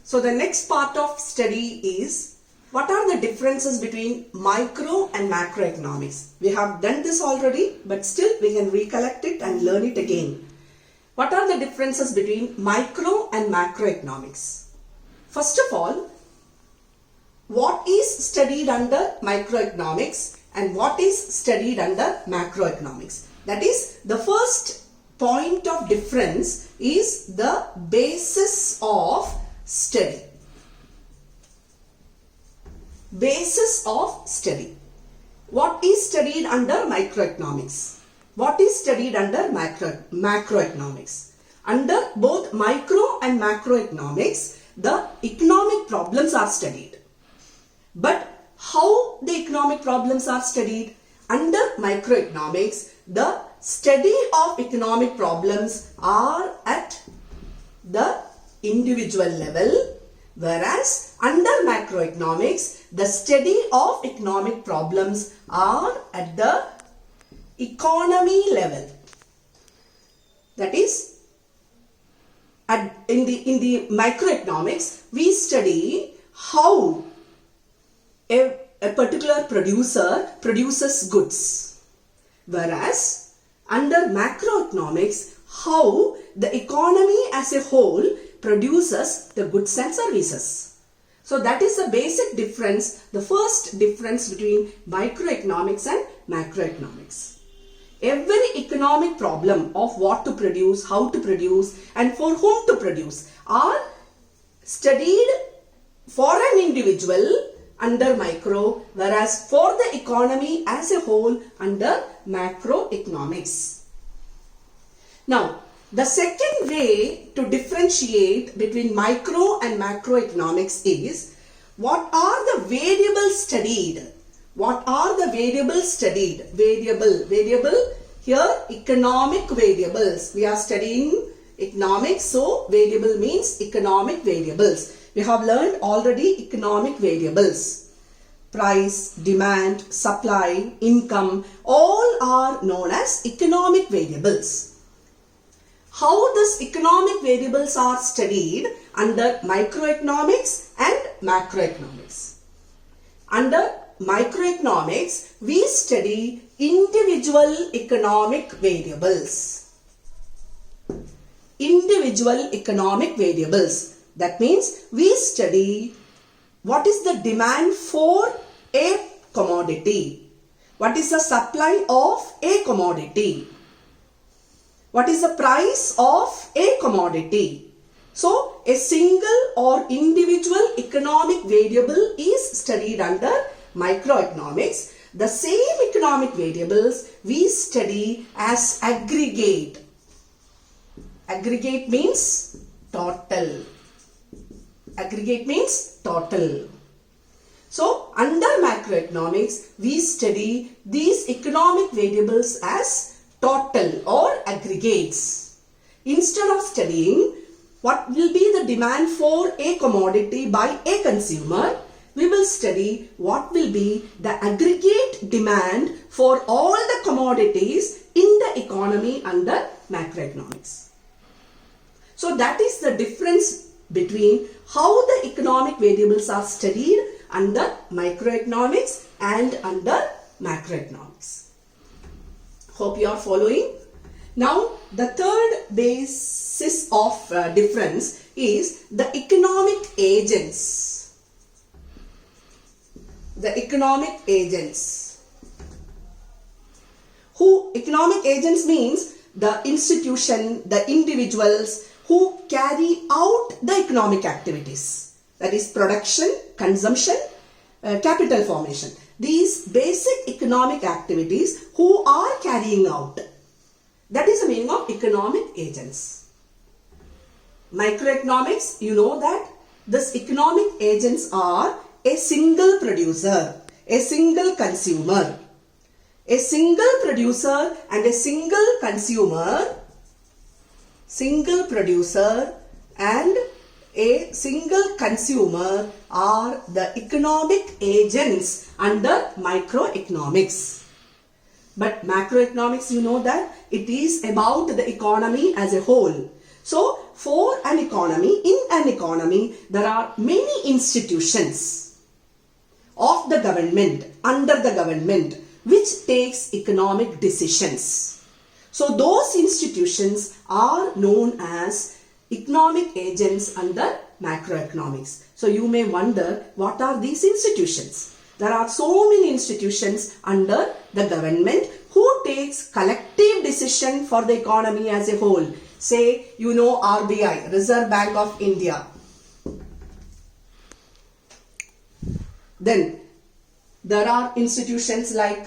So the next part of study is what are the differences between micro and macroeconomics. We have done this already, but still we can recollect it and learn it again. What are the differences between micro and macroeconomics? First of all, what is studied under microeconomics and what is studied under macroeconomics? That is, the first point of difference is the basis of study. Basis of study. What is studied under microeconomics? What is studied under macroeconomics? Under both micro and macroeconomics, the economic problems are studied. But how the economic problems are studied? Under microeconomics, the study of economic problems are at the individual level, whereas under macroeconomics, the study of economic problems are at the economy level. That is, in the microeconomics, we study how a particular producer produces goods, whereas under macroeconomics, how the economy as a whole produces the goods and services. So that is the basic difference, the first difference between microeconomics and macroeconomics. Every economic problem of what to produce, how to produce, and for whom to produce are studied for an individual under micro, whereas for the economy as a whole under macroeconomics. Now, the second way to differentiate between micro and macroeconomics is what are the variables studied? What are the variables studied? Variable, here economic variables. We are studying economics, so variable means economic variables. We have learned already economic variables. Price, demand, supply, income, all are known as economic variables. How these economic variables are studied under microeconomics and macroeconomics. Under microeconomics, we study individual economic variables. Individual economic variables. That means we study what is the demand for a commodity. What is the supply of a commodity? What is the price of a commodity? So, a single or individual economic variable is studied under microeconomics. The same economic variables we study as aggregate. Aggregate means total. Aggregate means total. So, under macroeconomics, we study these economic variables as total or aggregates. Instead of studying what will be the demand for a commodity by a consumer, we will study what will be the aggregate demand for all the commodities in the economy under macroeconomics. So that is the difference between how the economic variables are studied under microeconomics and under macroeconomics. Hope you are following. Now, the third basis of difference is the economic agents. The economic agents. Economic agents means the institution, the individuals who carry out the economic activities. That is production, consumption, capital formation. These basic economic activities who are carrying out. That is the meaning of economic agents. Microeconomics, you know that these economic agents are a single producer, a single consumer. A single producer and a single consumer, single producer and a single consumer are the economic agents under microeconomics. But macroeconomics, you know that it is about the economy as a whole. So, for an economy, in an economy, there are many institutions of the government, under the government, which takes economic decisions. So those institutions are known as economic agents under macroeconomics. So you may wonder, what are these institutions? There are so many institutions under the government who takes collective decision for the economy as a whole. Say, you know RBI, Reserve Bank of India. Then there are institutions like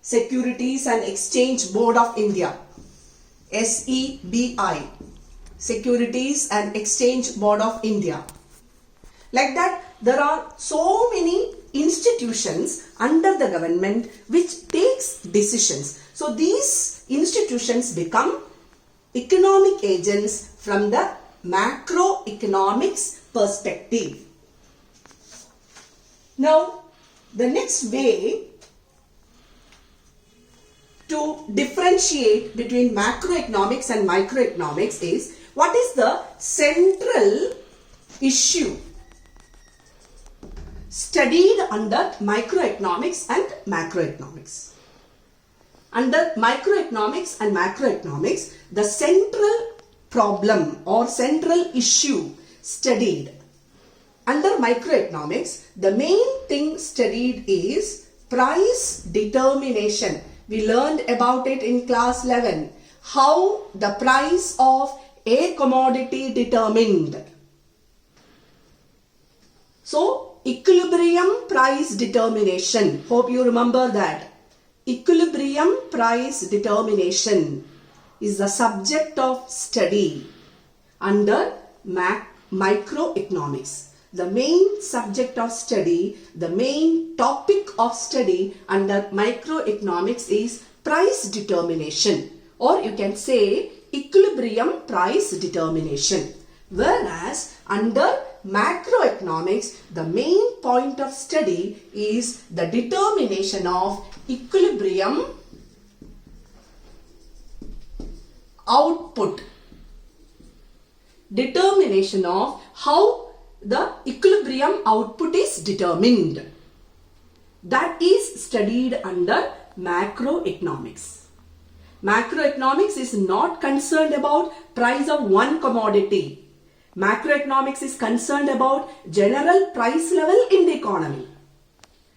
Securities and Exchange Board of India, SEBI, Securities and Exchange Board of India. Like that, there are so many institutions under the government which takes decisions. So these institutions become economic agents from the macroeconomics perspective. Now, the next way to differentiate between macroeconomics and microeconomics is, what is the central issue studied under microeconomics and macroeconomics? Under microeconomics and macroeconomics, the central problem or central issue studied. Under microeconomics, the main thing studied is price determination. We learned about it in class 11. How the price of a commodity determined. So, equilibrium price determination. Hope you remember that. Equilibrium price determination is the subject of study under microeconomics. The main subject of study, the main topic of study under microeconomics is price determination, or you can say equilibrium price determination. Whereas under macroeconomics, the main point of study is the determination of equilibrium output. Determination of how the equilibrium output is determined. That is studied under macroeconomics. Macroeconomics is not concerned about price of one commodity. Macroeconomics is concerned about general price level in the economy.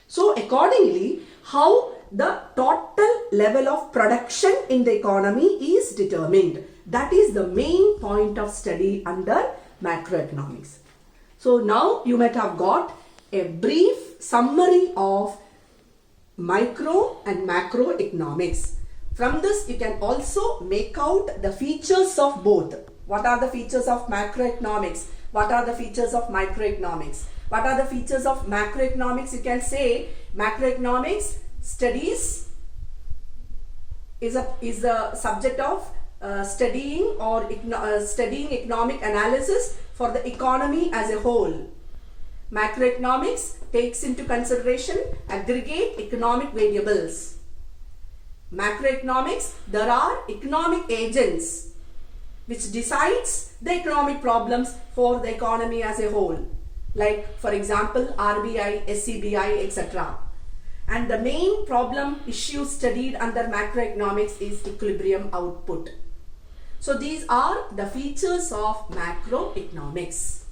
So accordingly, how the total level of production in the economy is determined. That is the main point of study under macroeconomics. So now you might have got a brief summary of micro and macroeconomics. From this you can also make out the features of both. What are the features of macroeconomics? What are the features of microeconomics? What are the features of macroeconomics? You can say macroeconomics studies is a subject of studying economic analysis for the economy as a whole. Macroeconomics takes into consideration aggregate economic variables. Macroeconomics, there are economic agents which decides the economic problems for the economy as a whole. Like for example, RBI, SEBI, etc. And the main problem issue studied under macroeconomics is equilibrium output. So these are the features of macroeconomics.